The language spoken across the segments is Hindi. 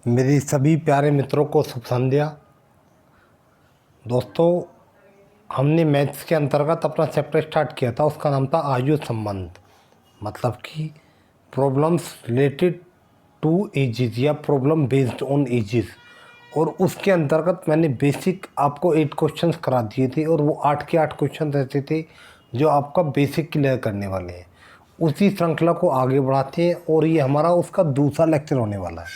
मेरी सभी प्यारे मित्रों को शुभ संध्या। दोस्तों, हमने मैथ्स के अंतर्गत अपना चैप्टर स्टार्ट किया था, उसका नाम था आयु संबंध, मतलब कि प्रॉब्लम्स रिलेटेड टू एजेस या प्रॉब्लम बेस्ड ऑन एजेस। और उसके अंतर्गत मैंने बेसिक आपको 8 क्वेश्चंस करा दिए थे और वो 8 के 8 क्वेश्चन ऐसे थे जो आपका बेसिक क्लियर करने वाले हैं। उसी श्रृंखला को आगे बढ़ाते हैं और ये हमारा उसका दूसरा लेक्चर होने वाला है।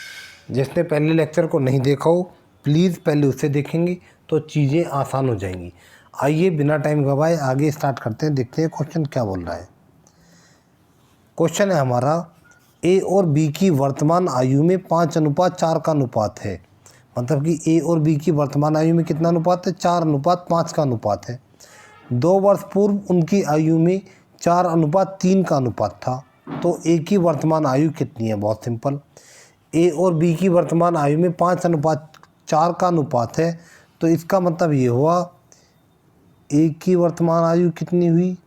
जिसने पहले लेक्चर को नहीं देखा हो प्लीज़ पहले उसे देखेंगे तो चीज़ें आसान हो जाएंगी। आइए बिना टाइम गवाए आगे स्टार्ट करते हैं, देखते हैं क्वेश्चन क्या बोल रहा है। क्वेश्चन है हमारा, ए और बी की वर्तमान आयु में 5:4 का अनुपात है। मतलब कि ए और बी की वर्तमान आयु में कितना अनुपात है? 4:5 का अनुपात है। 2 वर्ष पूर्व उनकी आयु में 4:3 का अनुपात था, तो ए की वर्तमान आयु कितनी है? बहुत सिंपल, ए और बी की वर्तमान आयु में 5:4 का अनुपात है, तो इसका मतलब ये हुआ ए की वर्तमान आयु कितनी हुई?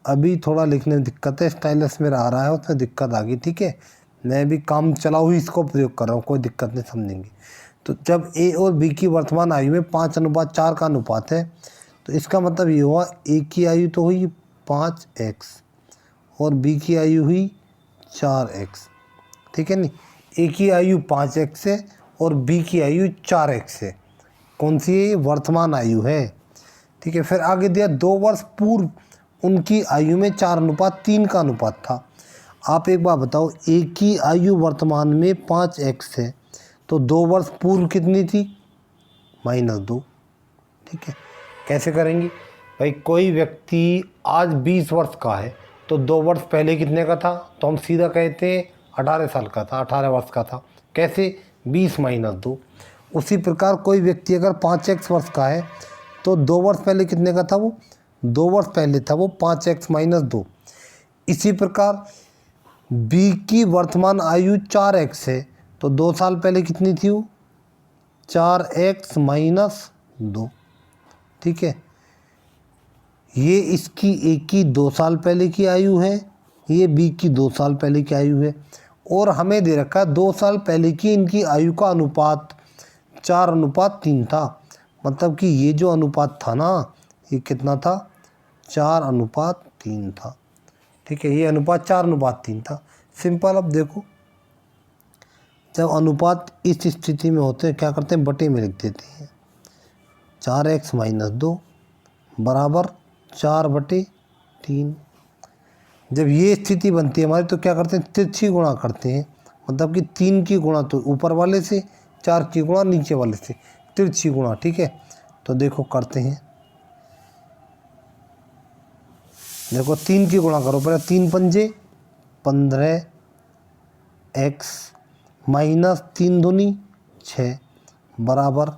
अभी थोड़ा लिखने में दिक्कत है, स्टाइलस मेरा आ रहा है उसमें दिक्कत आ गई। ठीक है, मैं भी काम चलाऊ ही इसको प्रयोग कर रहा हूँ, कोई दिक्कत नहीं, समझेंगे। तो जब ए और बी की वर्तमान आयु में 5:4 का अनुपात है, तो इसका मतलब ये हुआ ए की आयु तो हुई 5x और बी की आयु हुई 4x। ठीक है नहीं, ए की आयु 5x है और बी की आयु 4x है। कौन सी वर्तमान आयु है? ठीक है, फिर आगे दिया 2 वर्ष पूर्व उनकी आयु में 4:3 का अनुपात था। आप एक बार बताओ, ए की आयु वर्तमान में 5x है, तो 2 वर्ष पूर्व कितनी थी? -2। ठीक है, कैसे करेंगे भाई? कोई व्यक्ति आज 20 वर्ष का है तो 2 वर्ष पहले कितने का था? तो हम सीधा कहते हैं 18 साल का था, 18 वर्ष का था। कैसे? 20 - 2। उसी प्रकार कोई व्यक्ति अगर 5x वर्ष का है तो 2 वर्ष पहले कितने का था? वो 2 वर्ष पहले था वो 5x - 2। इसी प्रकार बी की वर्तमान आयु 4x है, तो 2 साल पहले कितनी थी वो? 4x - 2। ठीक है, ये इसकी ए की 2 साल पहले की आयु है, ये बी की 2 साल पहले की आयु है, और हमें दे रखा है 2 साल पहले की इनकी आयु का अनुपात 4:3 था। मतलब कि ये जो अनुपात था ना, ये कितना था? 4:3 था। ठीक है, ये अनुपात 4:3 था। सिंपल। अब देखो, जब अनुपात इस स्थिति में होते हैं क्या करते हैं? बटे में लिख देते हैं। 4x - 2 बराबर 4/3। जब ये स्थिति बनती है हमारी तो क्या करते हैं? तिरछी गुणा करते हैं। मतलब कि 3 की गुणा तो ऊपर वाले से, 4 की गुणा नीचे वाले से, तिरछी गुणा। ठीक है, तो देखो करते हैं। देखो 3 की गुणा करो पहले, 3 पंजे 15x -3 दूनी 6 बराबर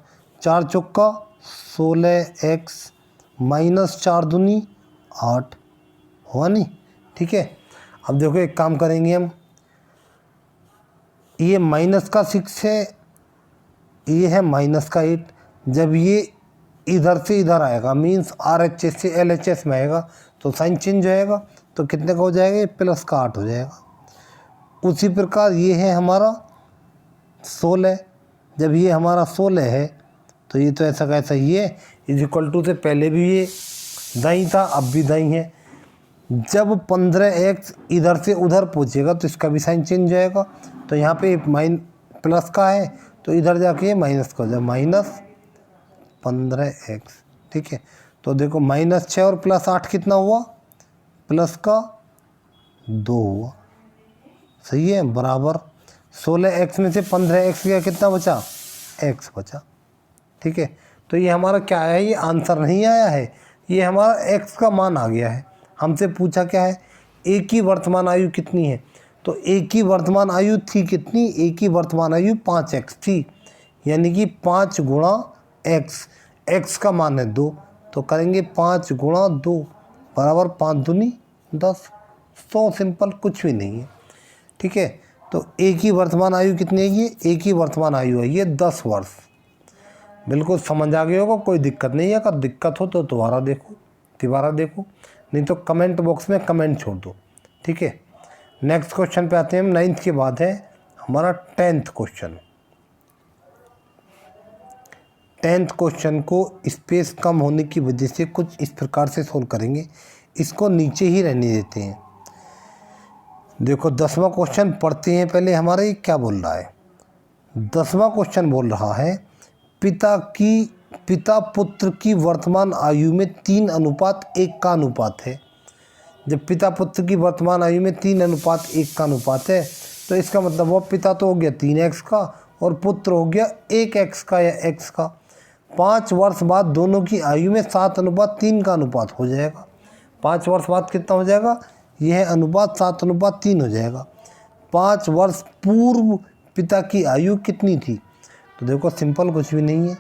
4 चौका 16x -4 दूनी 8। हुआ नहीं? ठीक है, अब देखो एक काम करेंगे हम, ये -6 है, ये है -8। जब ये इधर से इधर आएगा, मीन्स RHS से LHS में आएगा, तो साइन चेंज होएगा, तो कितने का हो जाएगा? ये +8 हो जाएगा। उसी प्रकार ये है हमारा 16। जब ये हमारा 16 है तो ये तो ऐसा कैसा ही है, = से पहले भी ये दाईं था, अब भी दाईं है। जब 15x इधर से उधर पहुँचेगा तो इसका भी साइन चेंज हो जाएगा, तो यहाँ पे प्लस का है तो इधर जाके ये माइनस का हो जाएगा, -15x। ठीक है, तो देखो -6 और +8 कितना हुआ? +2 हुआ। सही है, बराबर 16x में से 15x गया, कितना बचा? x बचा। ठीक है, तो ये हमारा क्या आया है? ये आंसर नहीं आया है, ये हमारा x का मान आ गया है। हमसे पूछा क्या है? ए की वर्तमान आयु कितनी है? तो ए की वर्तमान आयु थी कितनी? ए की वर्तमान आयु 5x थी, यानी कि 5 गुणा x। x का मान है 2, तो करेंगे 5 गुणा 2 बराबर 5 दूनी 10। 100 सिंपल, कुछ भी नहीं है। ठीक है, तो ए की वर्तमान आयु कितनी है? ये ए की वर्तमान आयु है ये 10 वर्ष। बिल्कुल समझ आ गया होगा, कोई दिक्कत नहीं है। अगर दिक्कत हो तो दोबारा देखो, नहीं तो कमेंट बॉक्स में कमेंट छोड़ दो। ठीक है, नेक्स्ट क्वेश्चन पे आते हैं हम। 9th के बाद है हमारा 10th क्वेश्चन। 10th क्वेश्चन को स्पेस कम होने की वजह से कुछ इस प्रकार से सोल्व करेंगे, इसको नीचे ही रहने देते हैं। देखो 10वां क्वेश्चन पढ़ते हैं पहले, हमारा ये क्या बोल रहा है। 10वां क्वेश्चन बोल रहा है पिता पुत्र की वर्तमान आयु में 3:1 का अनुपात है। जब पिता पुत्र की वर्तमान आयु में 3:1 का अनुपात है तो इसका मतलब वो पिता तो हो गया 3x का और पुत्र हो गया 1x का या x का। 5 वर्ष बाद दोनों की आयु में 7:3 का अनुपात हो जाएगा। 5 वर्ष बाद कितना हो जाएगा, यह अनुपात 7:3 हो जाएगा। 5 वर्ष पूर्व पिता की आयु कितनी थी, तो देखो सिंपल कुछ भी नहीं है,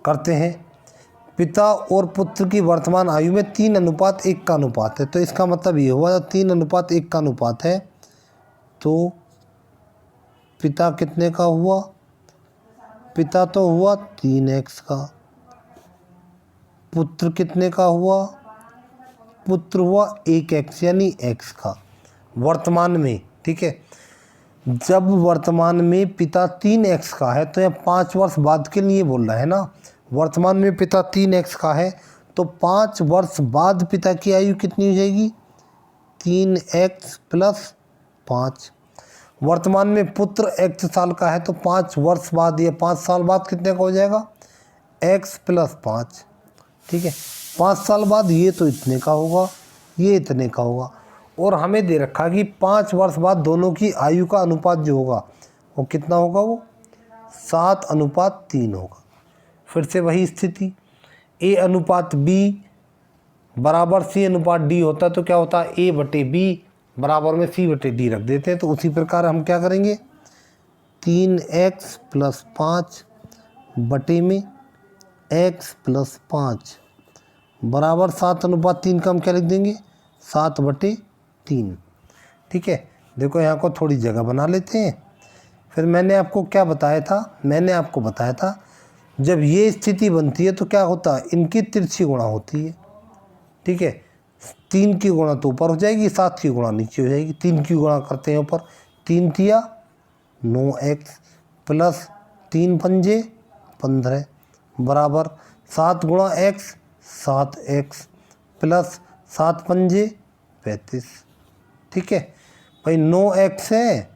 करते हैं। पिता और पुत्र की वर्तमान आयु में 3:1 का अनुपात है, तो इसका मतलब ये हुआ 3:1 का अनुपात है तो पिता कितने का हुआ, पिता तो हुआ 3x का, पुत्र कितने का हुआ, पुत्र हुआ 1x यानी x का वर्तमान में। ठीक है, जब वर्तमान में पिता 3x का है तो यह 5 वर्ष बाद के लिए बोल रहा है ना। वर्तमान में पिता 3x का है तो 5 वर्ष बाद पिता की आयु कितनी हो जाएगी, 3x + 5। वर्तमान में पुत्र x साल का है तो 5 वर्ष बाद या 5 साल बाद कितने का हो जाएगा, x + 5। ठीक है, 5 साल बाद ये तो इतने का होगा, ये इतने का होगा, और हमें दे रखा कि 5 वर्ष बाद दोनों की आयु का अनुपात जो होगा वो कितना होगा, वो 7:3 होगा। फिर से वही स्थिति, A/B बराबर C/D होता है तो क्या होता है, A/B बराबर में C/D रख देते हैं। तो उसी प्रकार हम क्या करेंगे, 3x + 5 बटे में x + 5 बराबर 7:3 का हम क्या लिख देंगे, 7/3। ठीक है, देखो यहाँ को थोड़ी जगह बना लेते हैं। फिर मैंने आपको क्या बताया था, मैंने आपको बताया था जब ये स्थिति बनती है तो क्या होता है, इनकी तिरछी गुणा होती है। ठीक है, 3 की गुणा तो ऊपर हो जाएगी, 7 की गुणा नीचे हो जाएगी। 3 की गुणा करते हैं ऊपर, 3 तिया 9x + 3 पंजे 15 बराबर 7 × x 7x + 7 पंजे 35। ठीक है भाई, 9x है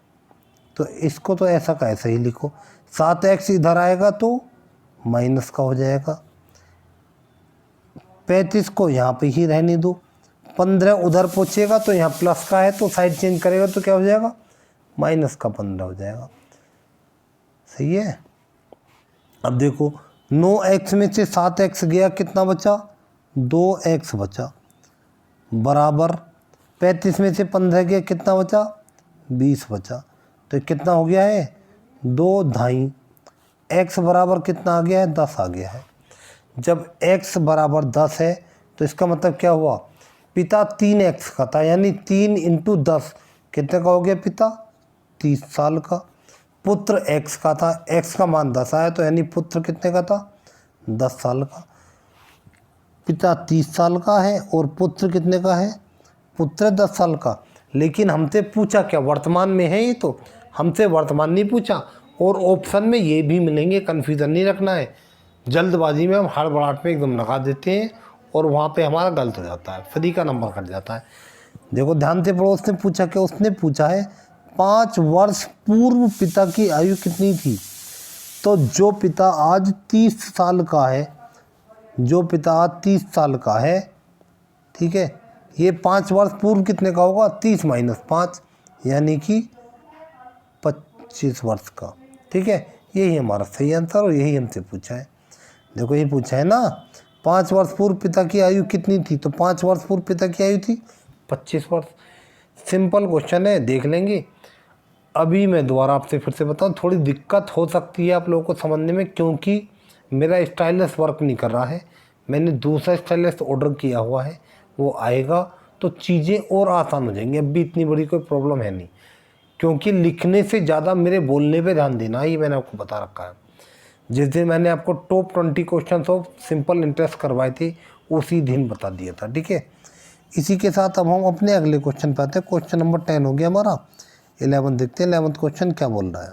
तो इसको तो ऐसा का ऐसा ही लिखो, 7x इधर आएगा तो माइनस का हो जाएगा, 35 को यहाँ पे ही रहने दो, 15 उधर पहुँचेगा तो यहाँ प्लस का है तो साइड चेंज करेगा तो क्या हो जाएगा, -15 हो जाएगा। सही है। अब देखो 9x में से 7x गया, कितना बचा, 2x बचा, बराबर 35 में से 15 गया, कितना बचा, 20 बचा। तो कितना हो गया है, 2/2। x बराबर कितना आ गया है, 10 आ गया है। जब x बराबर 10 है तो इसका मतलब क्या हुआ, पिता 3x का था यानी 3 × 10 कितने का हो गया, पिता 30 साल का। पुत्र x का था, x का मान 10 आया तो यानी पुत्र कितने का था, 10 साल का। पिता 30 साल का है और पुत्र कितने का है, पुत्र 10 साल का। लेकिन हमसे पूछा क्या, वर्तमान में है ये, तो हमसे वर्तमान नहीं पूछा, और ऑप्शन में ये भी मिलेंगे, कन्फ्यूज़न नहीं रखना है। जल्दबाजी में हम हड़बड़ाहट में एकदम लगा देते हैं और वहाँ पे हमारा गलत हो जाता है, फ्री का नंबर कट जाता है। देखो ध्यान से पढ़ो, उसने पूछा क्या, उसने पूछा है 5 वर्ष पूर्व पिता की आयु कितनी थी। तो जो पिता आज 30 साल का है, जो पिता आज 30 साल का है, ठीक है, ये 5 वर्ष पूर्व कितने का होगा, 30 - 5 यानी कि 25 वर्ष का। ठीक है, यही हमारा सही आंसर और यही हमसे पूछा है। देखो ये पूछा है ना, 5 वर्ष पूर्व पिता की आयु कितनी थी, तो 5 वर्ष पूर्व पिता की आयु थी 25 वर्ष। सिंपल क्वेश्चन है, देख लेंगे। अभी मैं दोबारा आपसे फिर से बताऊं, थोड़ी दिक्कत हो सकती है आप लोगों को समझने में, क्योंकि मेरा स्टाइलस वर्क नहीं कर रहा है। मैंने दूसरा स्टाइलस ऑर्डर किया हुआ है, वो आएगा तो चीज़ें और आसान हो जाएंगी। अब भी इतनी बड़ी कोई प्रॉब्लम है नहीं, क्योंकि लिखने से ज़्यादा मेरे बोलने पे ध्यान देना, ये मैंने आपको बता रखा है। जिस दिन मैंने आपको top 20 question of simple interest करवाए थे उसी दिन बता दिया था। ठीक है, इसी के साथ अब हम अपने अगले क्वेश्चन पे आते हैं। क्वेश्चन नंबर 10 हो गया हमारा। 11 देखते हैं 11th क्वेश्चन क्या बोल रहा है।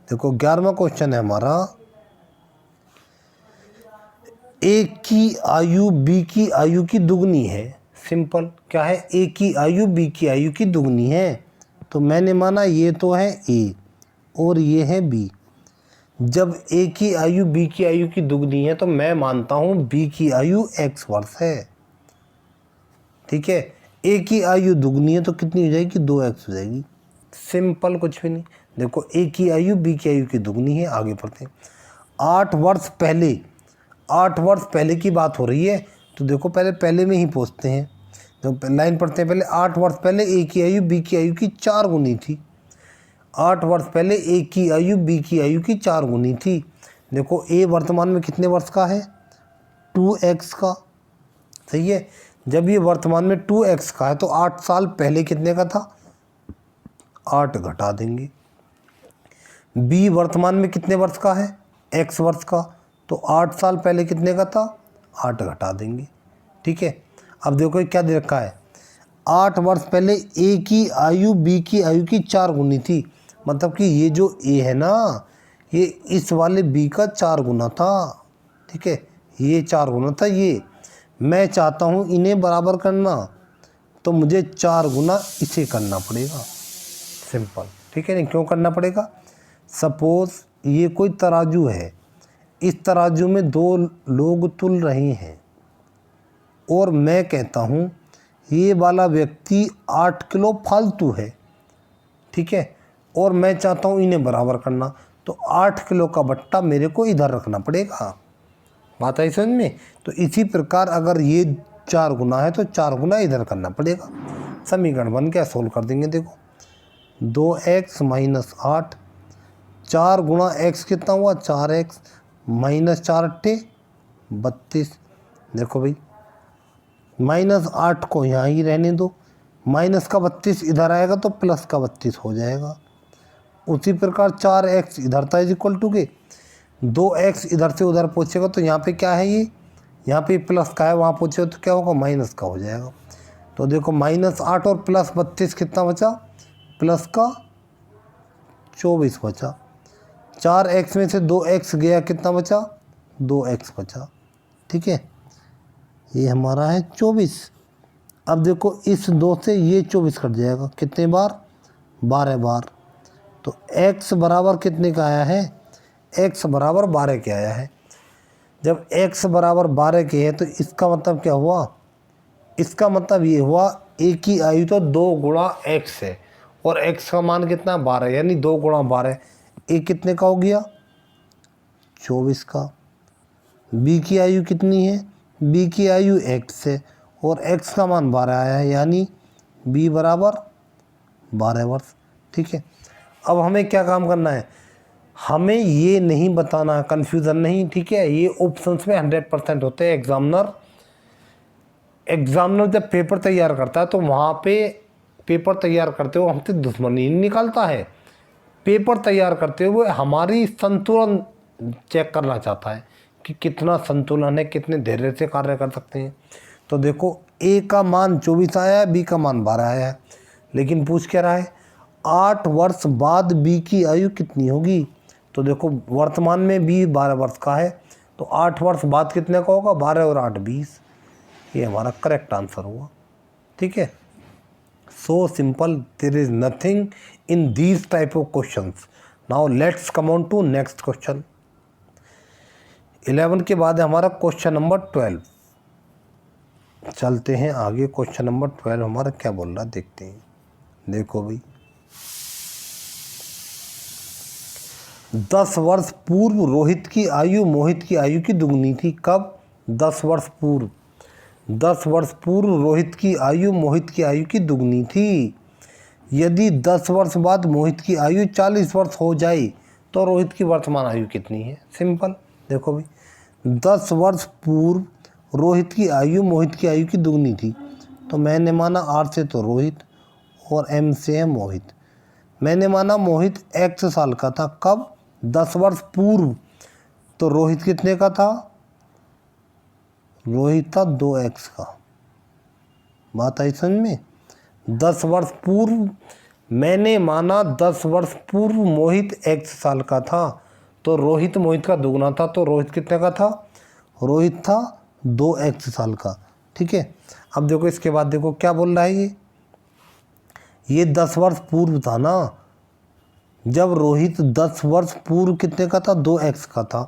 देखो 11वां क्वेश्चन है हमारा, ए की आयु बी की आयु की दुगनी है। सिंपल, क्या है, ए की आयु बी की आयु की दुगनी है। तो मैंने माना ये तो है ए और ये है बी। जब ए की आयु बी की आयु की दुगनी है तो मैं मानता हूँ बी की आयु x वर्ष है। ठीक है, ए की आयु दुगनी है तो कितनी हो जाएगी, 2x हो जाएगी। सिंपल, कुछ भी नहीं। देखो ए की आयु बी की आयु की दुगनी है, आगे बढ़ते हैं। 8 वर्ष पहले की बात हो रही है, तो देखो पहले में ही पहुँचते हैं। तो लाइन पढ़ते हैं पहले। 8 वर्ष पहले ए की आयु बी की आयु की 4 गुनी थी। 8 वर्ष पहले ए की आयु बी की आयु की 4 गुनी थी। देखो ए वर्तमान में कितने वर्ष का है, 2x का। सही है, जब ये वर्तमान में 2x का है तो 8 साल पहले कितने का था, 8 घटा देंगे। बी वर्तमान में कितने वर्ष का है, x वर्ष का, तो 8 साल पहले कितने का था, 8 घटा देंगे। ठीक है, अब देखो क्या दे रखा है, 8 वर्ष पहले ए की आयु बी की आयु की 4 गुनी थी। मतलब कि ये जो ए है ना, ये इस वाले बी का 4 गुना था। ठीक है, ये 4 गुना था। ये मैं चाहता हूँ इन्हें बराबर करना, तो मुझे 4 गुना इसे करना पड़ेगा। सिंपल, ठीक है। नहीं, क्यों करना पड़ेगा, सपोज ये कोई तराजू है, इस तराजू में 2 लोग तुल रहे हैं और मैं कहता हूँ ये वाला व्यक्ति 8 किलो फालतू है। ठीक है, और मैं चाहता हूँ इन्हें बराबर करना, तो 8 किलो का बट्टा मेरे को इधर रखना पड़ेगा। बात आई समझ में। तो इसी प्रकार अगर ये 4 गुना है तो 4 गुना इधर करना पड़ेगा। समीकरण बन के सोल्व कर देंगे। देखो 2x माइनस 8, 4 गुना x कितना हुआ, 4x माइनस 4 अट्ठे 32। देखो भाई -8 को यहाँ ही रहने दो, माइनस का 32 इधर आएगा तो प्लस का 32 हो जाएगा। उसी प्रकार 4x इधर था इज इक्वल टू के 2x इधर से उधर पहुँचेगा तो यहाँ पे क्या है, ये यहाँ पे प्लस का है, वहाँ पहुँचेगा तो क्या होगा, माइनस का हो जाएगा। तो देखो -8 और प्लस 32 कितना बचा, प्लस का 24 बचा। 4x में से 2x गया, कितना बचा, 2x बचा। ठीक है, ये हमारा है 24। अब देखो इस 2 से ये 24 कट जाएगा, कितने बार, 12 बार। तो x बराबर कितने का आया है, x बराबर 12 के आया है। जब x बराबर 12 के है तो इसका मतलब क्या हुआ, इसका मतलब ये हुआ a की आयु तो 2 गुणा x है और x का मान कितना, 12, यानी 2 गुणा 12, a कितने का हो गया, 24 का। b की आयु कितनी है, b की आयु x है और x का मान 12 आया है, यानी b बराबर 12 वर्ष। ठीक है, अब हमें क्या काम करना है, हमें ये नहीं बताना, कन्फ्यूज़न नहीं। ठीक है, ये ऑप्शंस में 100% होते हैं। एग्जामिनर जब पेपर तैयार करता है तो वहाँ पे पेपर तैयार करते हुए हमसे दुश्मनी नहीं निकालता है, पेपर तैयार करते हुए हमारी संतुलन चेक करना चाहता है कि कितना संतुलन है, कितने धैर्य से कार्य कर सकते हैं। तो देखो ए का मान 24 आया है, बी का मान 12 आया है, लेकिन पूछ क्या रहा है, 8 वर्ष बाद बी की आयु कितनी होगी। तो देखो वर्तमान में बी 12 वर्ष का है, तो 8 वर्ष बाद कितने का होगा, 12 और 8 20। ये हमारा करेक्ट आंसर हुआ। ठीक है, so simple, there is nothing in these type of questions. Now let's come on to next question. 11 के बाद है हमारा क्वेश्चन नंबर 12। चलते हैं आगे, क्वेश्चन नंबर 12 हमारा क्या बोल रहा है देखते हैं। देखो भाई, 10 वर्ष पूर्व रोहित की आयु मोहित की आयु की दुगनी थी। कब, 10 वर्ष पूर्व। 10 वर्ष पूर्व रोहित की आयु मोहित की आयु की दुगनी थी। यदि 10 वर्ष बाद मोहित की आयु 40 वर्ष हो जाए तो रोहित की वर्तमान आयु कितनी है। सिंपल, देखो भाई 10 वर्ष पूर्व रोहित की आयु मोहित की आयु की दुगनी थी, तो मैंने माना R से तो रोहित और M से है मोहित। मैंने माना मोहित X साल का था। कब, 10 वर्ष पूर्व। तो रोहित कितने का था, रोहित था 2x का। बात आई समझ में। 10 वर्ष पूर्व मैंने माना 10 वर्ष पूर्व मोहित x साल का था, तो रोहित मोहित का दुगना था, तो रोहित कितने का था? रोहित था 2x साल का। ठीक है, अब देखो इसके बाद देखो क्या बोल रहा है ये 10 वर्ष पूर्व था ना, जब रोहित 10 वर्ष पूर्व कितने का था? 2x का था,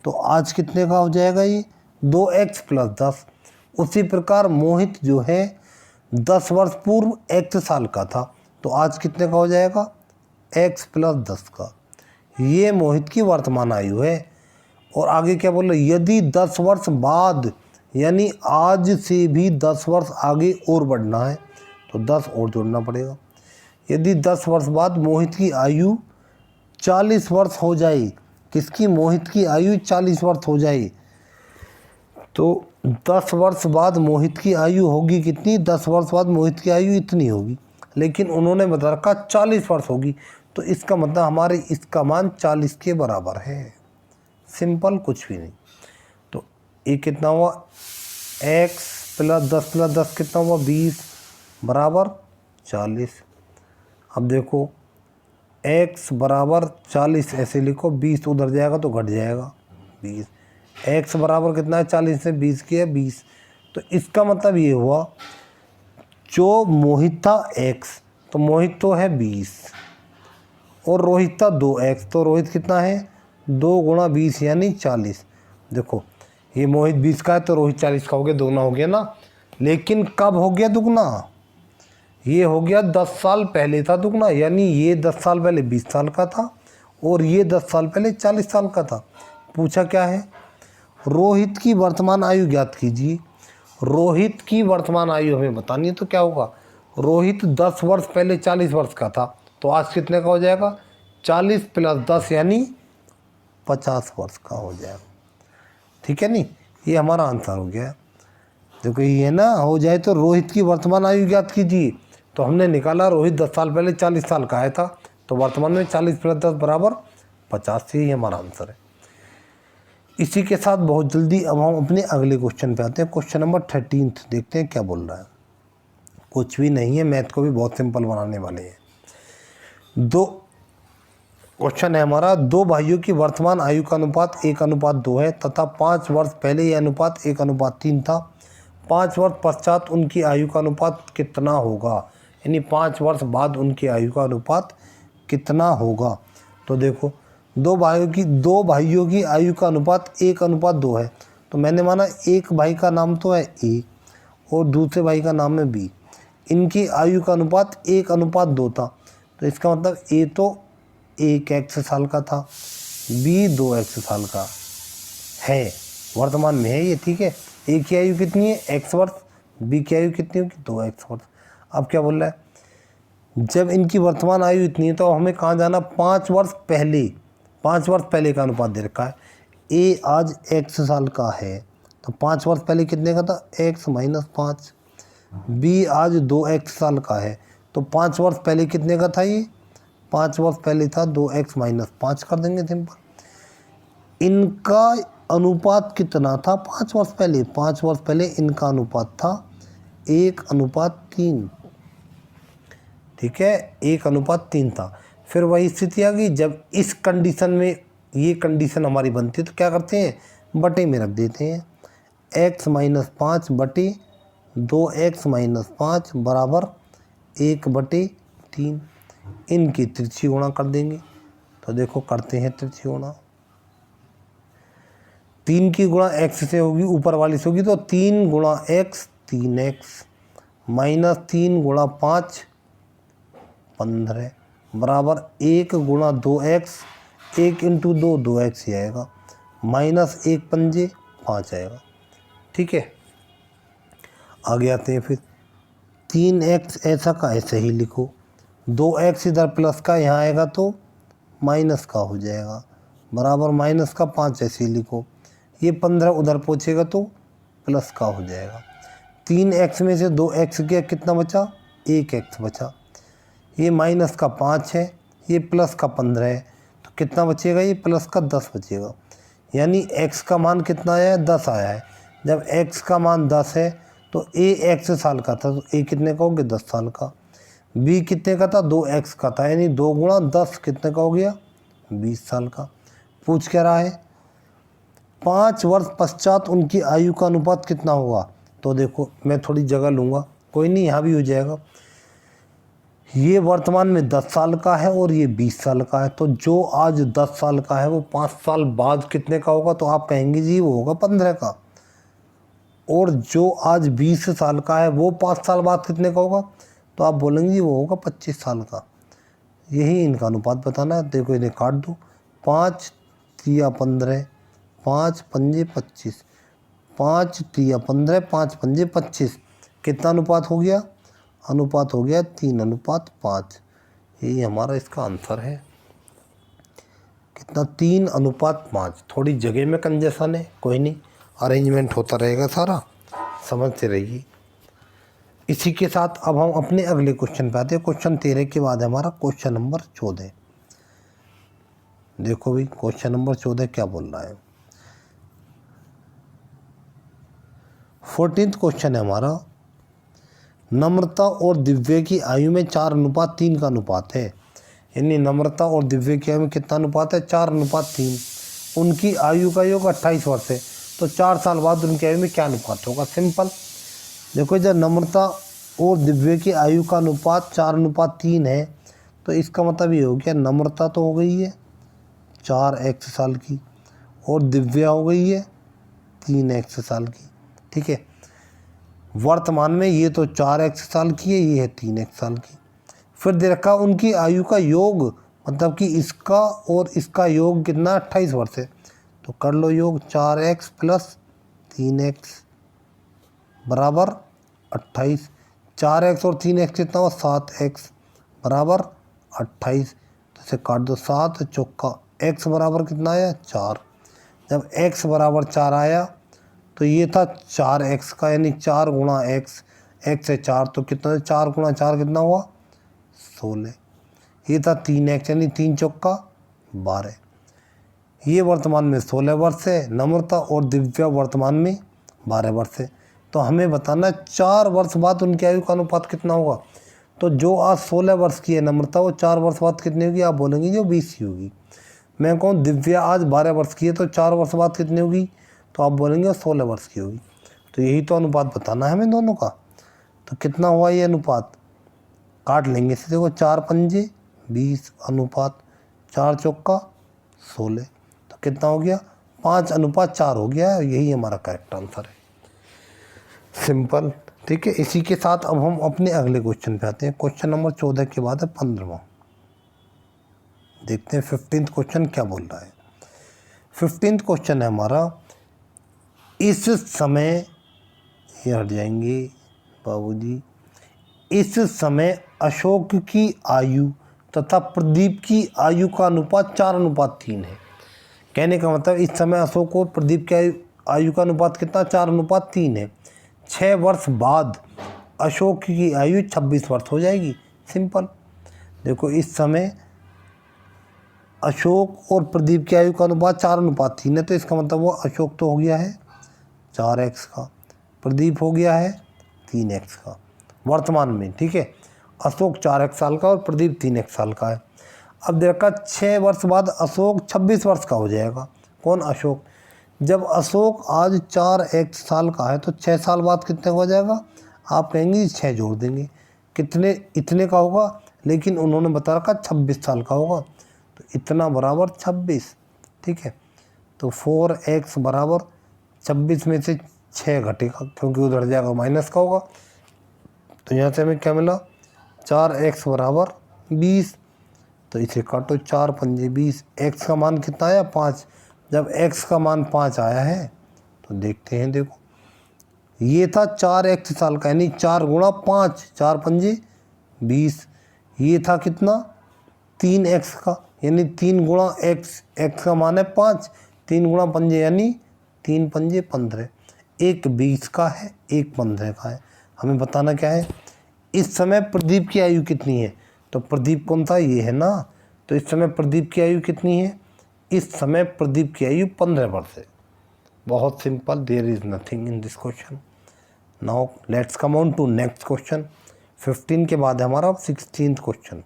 तो आज कितने का हो जाएगा? ये 2x + 10। उसी प्रकार मोहित जो है 10 वर्ष पूर्व x साल का था, तो आज कितने का हो जाएगा? x + 10 का। ये मोहित की वर्तमान आयु है। और आगे क्या बोल रहे? यदि 10 वर्ष बाद, यानी आज से भी 10 वर्ष आगे और बढ़ना है तो 10 और जोड़ना पड़ेगा। यदि 10 वर्ष बाद मोहित की आयु 40 वर्ष हो जाए, किसकी? मोहित की आयु 40 वर्ष हो जाए, तो 10 वर्ष बाद मोहित की आयु होगी कितनी? 10 वर्ष बाद मोहित की आयु इतनी होगी, लेकिन उन्होंने बता रखा 40 वर्ष होगी, तो इसका मतलब हमारे इसका मान 40 के बराबर है। सिंपल, कुछ भी नहीं। तो ये कितना हुआ? x + 10 + 10 कितना हुआ? 20 बराबर 40। अब देखो x बराबर 40 ऐसे लिखो, 20 उधर जाएगा तो घट जाएगा 20। x बराबर कितना है? 40 से 20 की है 20। तो इसका मतलब ये हुआ जो मोहित था x, तो मोहित तो है 20, और रोहित था 2x, तो रोहित कितना है? 2 × 20 यानी 40। देखो ये मोहित 20 का है तो रोहित 40 का हो गया, दुगना हो गया ना। लेकिन कब हो गया दुगना? ये हो गया 10 साल पहले था दुगना, यानी ये 10 साल पहले 20 साल का था और ये 10 साल पहले 40 साल का था। पूछा क्या है? रोहित की वर्तमान आयु ज्ञात कीजिए। रोहित की वर्तमान आयु हमें बतानी है, तो क्या होगा? रोहित 10 वर्ष पहले 40 वर्ष का था, तो आज कितने का हो जाएगा? 40 + 10 यानी 50 वर्ष का हो जाएगा। ठीक है नहीं, ये हमारा आंसर हो गया। देखो ये ना हो जाए तो रोहित की वर्तमान आयु ज्ञात कीजिए, तो हमने निकाला रोहित 10 साल पहले 40 साल का आया था, तो वर्तमान में 40 + 10 बराबर 50, ही हमारा आंसर है। इसी के साथ बहुत जल्दी अब हम अपने अगले क्वेश्चन पे आते हैं। क्वेश्चन नंबर 13 देखते हैं क्या बोल रहा है। कुछ भी नहीं है, मैथ को भी बहुत सिंपल बनाने वाले हैं। क्वेश्चन है हमारा, 2 भाइयों की वर्तमान आयु का अनुपात 1:2 है तथा 5 वर्ष पहले यह अनुपात 1:3 था। 5 वर्ष पश्चात उनकी आयु का अनुपात कितना होगा? यानी 5 वर्ष बाद उनकी आयु का अनुपात कितना होगा? तो देखो 2 भाइयों की आयु का अनुपात 1:2 है, तो मैंने माना एक भाई का नाम तो है ए और दूसरे भाई का नाम है बी। इनकी आयु का अनुपात 1:2 था, तो इसका मतलब ए तो 1x साल का था, बी 2x साल का है, वर्तमान में है ये। ठीक है, ए की आयु कितनी है? x वर्ष, बी की आयु कितनी होगी? 2x वर्ष। अब क्या बोल रहा है? जब इनकी वर्तमान आयु इतनी है तो हमें कहाँ जाना? 5 वर्ष पहले। 5 वर्ष पहले का अनुपात दे रखा है। ए आज x साल का है, तो 5 वर्ष पहले कितने का था? x - 5। बी आज 2x साल का है, तो 5 वर्ष पहले कितने का था? ये 5 वर्ष पहले था 2x - 5 कर देंगे सिंपल। इनका अनुपात कितना था 5 वर्ष पहले? 5 वर्ष पहले इनका अनुपात था 1:3। ठीक है, 1:3 था। फिर वही स्थिति आ गई, जब इस कंडीशन में ये कंडीशन हमारी बनती है तो क्या करते हैं? बटे में रख देते हैं। x - 5 बटे 2x - 5 बराबर 1/3। इनकी तिरछी गुणा कर देंगे, तो देखो करते हैं तिरछी गुणा। 3 की गुणा x से होगी, ऊपर वाली से होगी, तो 3 × x 3x -3 × 5 15 बराबर 1 × 2x, 1 × 2 2x ही आएगा, -1 पंजे 5 आएगा। ठीक है, आगे आते हैं। फिर 3x ऐसा का ऐसे ही लिखो, 2x इधर प्लस का यहाँ आएगा तो माइनस का हो जाएगा, बराबर -5 ऐसे ही लिखो। ये 15 उधर पहुँचेगा तो प्लस का हो जाएगा। 3x में से 2x गया, कितना बचा? 1x बचा। ये -5 है, ये प्लस का 15 है, तो कितना बचेगा? ये प्लस का 10 बचेगा। यानी x का मान कितना आया है? 10 आया है। जब x का मान 10 है तो ए एक्स साल का था, तो ए कितने का हो गया 10 साल का। बी कितने का था 2x का था, यानी 2 गुणा 10 कितने का हो गया 20 साल का। पूछ क्या रहा है 5 वर्ष पश्चात उनकी आयु का अनुपात कितना होगा। तो देखो मैं थोड़ी जगह लूँगा, कोई नहीं यहाँ भी हो जाएगा। ये वर्तमान में 10 साल का है और ये 20 साल का है, तो जो आज 10 साल का है वो 5 साल बाद कितने का होगा, तो आप कहेंगे जी वो होगा 15 का। और जो आज 20 साल का है वो 5 साल बाद कितने का होगा, तो आप बोलेंगे जी वो होगा 25 साल का। यही इनका अनुपात बताना है। देखो इन्हें काट दो, 5 तिया 15, 5 पंजे 25, 5 तिया 15, 5 पंजे 25, कितना अनुपात हो गया, अनुपात हो गया 3:5। यही हमारा इसका आंसर है। कितना 3:5। थोड़ी जगह में कंजेशन है, कोई नहीं, अरेंजमेंट होता रहेगा सारा, समझते रहिए। इसी के साथ अब हम अपने अगले क्वेश्चन पे आते हैं। क्वेश्चन 13 के बाद हमारा क्वेश्चन नंबर 14। देखो भी क्वेश्चन नंबर 14 क्या बोल रहा है। 14th क्वेश्चन है हमारा, नम्रता और दिव्य की आयु में 4:3 का अनुपात है। यानी नम्रता और दिव्य की आयु में कितना अनुपात है 4:3। उनकी आयु का योग 28 वर्ष है, तो 4 साल बाद उनकी आयु में क्या अनुपात होगा। सिंपल, देखो जब नम्रता और दिव्य की आयु का अनुपात 4:3 है, तो इसका मतलब ये हो गया नम्रता तो हो गई है 4x साल की और दिव्या हो गई है 3x साल की। ठीक है, वर्तमान में ये तो 4x साल की है, ये है 3x साल की। फिर दे रखा उनकी आयु का योग, मतलब कि इसका और इसका योग कितना 28 वर्ष है, तो कर लो योग 4x + 3x बराबर 28। 4x और 3x कितना हुआ 7x बराबर 28, तो इसे काट दो 7 चौका x बराबर कितना आया 4। जब x बराबर 4 आया तो ये था 4x का, यानी 4 गुणा x, x है 4 तो कितना 4 गुणा 4 कितना हुआ 16। ये था 3x यानी 3 चौका 12। ये वर्तमान में 16 वर्ष है नम्रता और दिव्या वर्तमान में 12 वर्ष है। तो हमें बताना 4 वर्ष बाद उनकी आयु का अनुपात कितना होगा। तो जो आज 16 वर्ष की है नम्रता, वो 4 वर्ष बाद कितनी होगी, आप बोलेंगे जो 20 की होगी। मैं कहूँ दिव्या आज 12 वर्ष की है, तो 4 वर्ष बाद कितनी होगी, तो आप बोलेंगे 16 वर्ष की होगी। तो यही तो अनुपात बताना है हमें दोनों का। तो कितना हुआ ये अनुपात, काट लेंगे इसे। देखो 4 पंजे 20 अनुपात 4 चौका 16, तो कितना हो गया 5:4 हो गया है। यही हमारा करेक्ट आंसर है। सिंपल, ठीक है। इसी के साथ अब हम अपने अगले क्वेश्चन पे आते हैं। क्वेश्चन नंबर 14 के बाद है 15वां। देखते हैं 15th क्वेश्चन क्या बोल रहा है। 15th क्वेश्चन है हमारा, इस समय, ये हट जाएंगे बाबूजी, इस समय अशोक की आयु तथा प्रदीप की आयु का अनुपात 4:3 है। कहने का मतलब इस समय अशोक और प्रदीप की आयु का अनुपात कितना 4:3 है। 6 वर्ष बाद अशोक की आयु 26 वर्ष हो जाएगी। सिंपल, देखो इस समय अशोक और प्रदीप की आयु का अनुपात 4:3 है, तो इसका मतलब वो अशोक तो हो गया है 4x का, प्रदीप हो गया है 3x का वर्तमान में। ठीक है, अशोक 4x साल का और प्रदीप 3x साल का है। अब देखा 6 वर्ष बाद अशोक 26 वर्ष का हो जाएगा। कौन, अशोक। जब अशोक आज 4x साल का है, तो 6 साल बाद कितने हो जाएगा, आप कहेंगे 6 जोड़ देंगे, कितने, इतने का होगा, लेकिन उन्होंने बता रखा 26 साल का होगा, तो इतना बराबर 26। ठीक है, तो 4x बराबर 26 में से 6 घटेगा, क्योंकि उधर जाएगा माइनस का होगा। तो यहाँ से हमें क्या मिला 4x बराबर 20, तो इसे काटो 4 पंजे 20। x का मान कितना आया 5। जब x का मान 5 आया है, तो देखते हैं, देखो ये था 4x साल का, यानी 4 गुणा 5, 4 पंजे 20। ये था कितना 3x का, यानी 3 गुणा x, x का मान है 5, 3 गुणा पंजे यानी 3 पंजे 15। एक 20 का है, एक 15 का है। हमें बताना क्या है, इस समय प्रदीप की आयु कितनी है। तो प्रदीप कौन था, ये है ना। तो इस समय प्रदीप की आयु कितनी है, इस समय प्रदीप की आयु 15 वर्ष है। बहुत सिंपल, there is nothing in this question. Now let's come on to next question. 15 के बाद है हमारा 16th क्वेश्चन।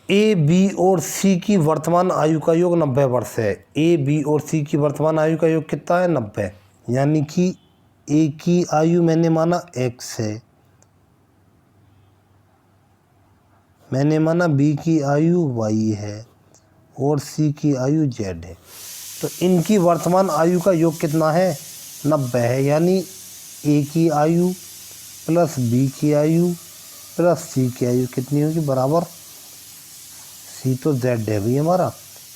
ए बी और सी की वर्तमान आयु का योग 90 वर्ष है। ए बी और सी की वर्तमान आयु का योग कितना है? 90। यानी कि ए की आयु मैंने माना x है, मैंने माना बी की आयु y है और सी की आयु z है। तो इनकी वर्तमान आयु का योग कितना है? 90 है। यानी ए की आयु प्लस बी की आयु प्लस सी की आयु कितनी होगी? बराबर, सी तो z है भी हमारा,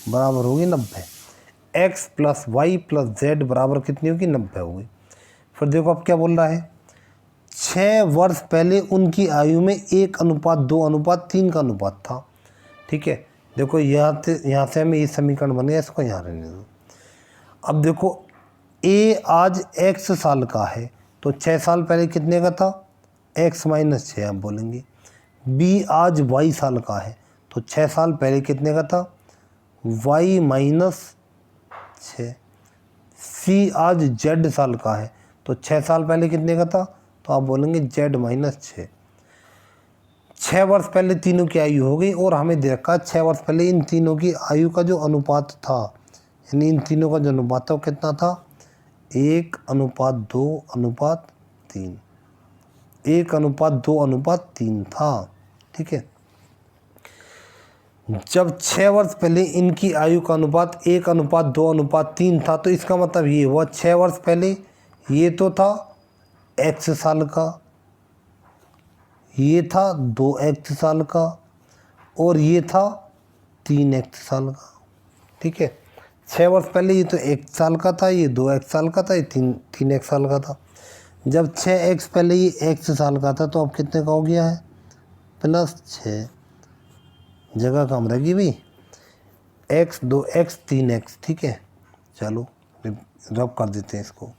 बराबर होगी 90। x plus y plus z बराबर कितनी होगी? 90 होगी। फिर देखो अब क्या बोल रहा है, 6 वर्ष पहले उनकी आयु में 1:2:3 का अनुपात था। ठीक है, देखो यहाँ से हमें ये समीकरण बन गया, इसको यहाँ रहने दो। अब देखो a आज x साल का है तो 6 साल पहले कितने का था? x माइनस 6 आप बोलेंगे। b आज y साल का है तो 6 साल पहले कितने का था? y minus 6। c आज z साल का है तो 6 साल पहले कितने का था? तो आप बोलेंगे z माइनस 6। 6 वर्ष पहले तीनों की आयु हो गई और हमें दे रखा 6 वर्ष पहले इन तीनों की आयु का जो अनुपात था, यानी इन तीनों का जो अनुपात था वो कितना था? 1:2:3, 1:2:3 था। ठीक है, जब 6 वर्ष पहले इनकी आयु का अनुपात 1:2:3 था तो इसका मतलब ये हुआ 6 वर्ष पहले ये तो था x साल का, ये था 2x साल का और ये था 3x साल का। ठीक है, 6 वर्ष पहले ये तो 1 साल का था, ये 2x साल का था, ये 3x साल का था। जब 6x पहले ये x साल का था तो अब कितने का हो गया है? प्लस 6, जगह कम रहेगी भी, x 2x 3x। ठीक है, चलो रब कर देते हैं इसको।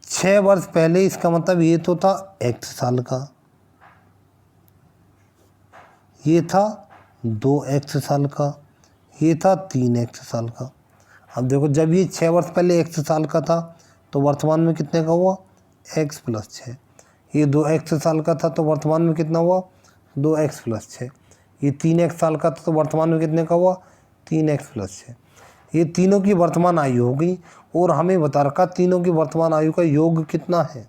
6 वर्ष पहले इसका मतलब ये तो था x साल का, ये था 2x साल का, ये था 3x साल का। अब देखो जब ये 6 वर्ष पहले x साल का था तो वर्तमान में कितने का हुआ? x plus 6। ये 2x साल का था तो वर्तमान में कितना हुआ? 2x plus 6। ये 3x साल का था तो वर्तमान में कितने का हुआ? 3x plus 6। ये तीनों की वर्तमान आयु हो गई और हमें बता रखा तीनों की वर्तमान आयु का योग कितना है?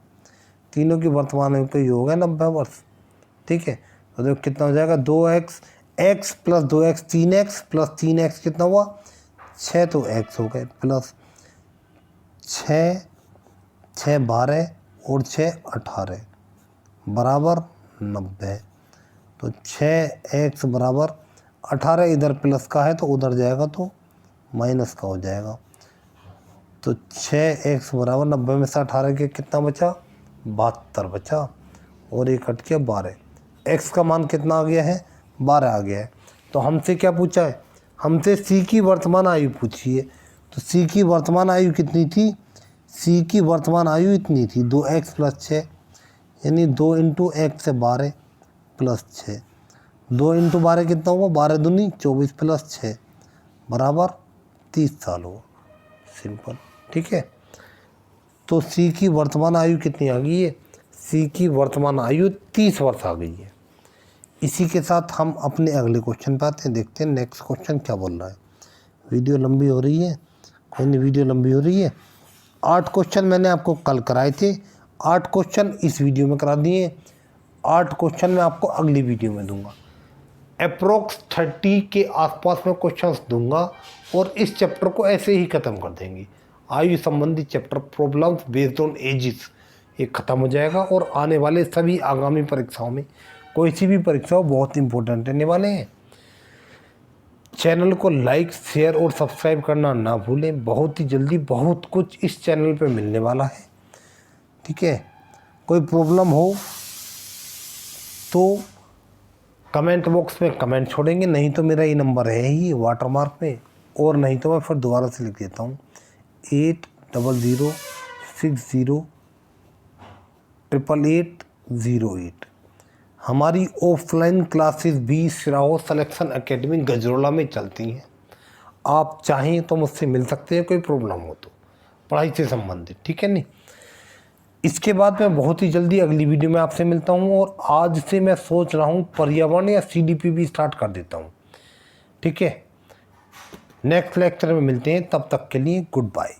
तीनों की वर्तमान आयु का योग है 90 वर्ष। ठीक है, तो देखो कितना हो जाएगा? 2x, x plus 2x 3x plus 3x कितना हुआ? 6, तो x हो गए प्लस 6, 6 12 और 6 18 बराबर 90। तो 6x बराबर 18, इधर प्लस का है तो उधर जाएगा तो माइनस का हो जाएगा। तो 6x बराबर 90 में से 18 के कितना बचा? 72 बचा और एक कट के 12। x का मान कितना आ गया है? 12 आ गया है। तो हमसे क्या पूछा है? हमसे c की वर्तमान आयु पूछी है। तो c की वर्तमान आयु कितनी थी? c की वर्तमान आयु इतनी थी 2x प्लस 6, यानी 2 × x से 12 प्लस 6। 2 × 12 कितना हुआ? 12 दूनी 24 प्लस 6 बराबर 30 साल हुआ। सिंपल। ठीक है, तो c की वर्तमान आयु कितनी आ गई है? c की वर्तमान आयु 30 वर्ष आ गई है। इसी के साथ हम अपने अगले क्वेश्चन पे आते हैं, देखते हैं नेक्स्ट क्वेश्चन क्या बोल रहा है। वीडियो लंबी हो रही है, कोई नहीं, वीडियो लंबी हो रही है। 8 क्वेश्चन मैंने आपको कल कराए थे, 8 क्वेश्चन इस वीडियो में करा दिए, 8 क्वेश्चन मैं आपको अगली वीडियो में दूंगा। अप्रोक्स 30 के आसपास में क्वेश्चंस दूंगा और इस चैप्टर को ऐसे ही ख़त्म कर देंगे। आयु संबंधी chapter problems based on ages ये ख़त्म हो जाएगा और आने वाले सभी आगामी परीक्षाओं में, कोई सी भी परीक्षा बहुत इंपॉर्टेंट रहने वाले हैं। चैनल को लाइक, शेयर और सब्सक्राइब करना ना भूलें। बहुत ही जल्दी बहुत कुछ इस चैनल पे मिलने वाला है। ठीक है, कोई प्रॉब्लम हो तो कमेंट बॉक्स में कमेंट छोड़ेंगे, नहीं तो मेरा ये नंबर है ही वाटरमार्क में, और नहीं तो मैं फिर दोबारा से लिख देता हूँ 8006088808। हमारी ऑफलाइन क्लासेस भी सिराहो सिलेक्शन एकेडमी गजरोला में चलती हैं। आप चाहें तो मुझसे मिल सकते हैं, कोई प्रॉब्लम हो तो, पढ़ाई से संबंधित, ठीक है नहीं। इसके बाद मैं बहुत ही जल्दी अगली वीडियो में आपसे मिलता हूँ, और आज से मैं सोच रहा हूँ पर्यावरण या CDP भी स्टार्ट कर देता हूँ, ठीक है। नेक्स्ट लेक्चर में मिलते हैं, तब तक के लिए गुड बाय।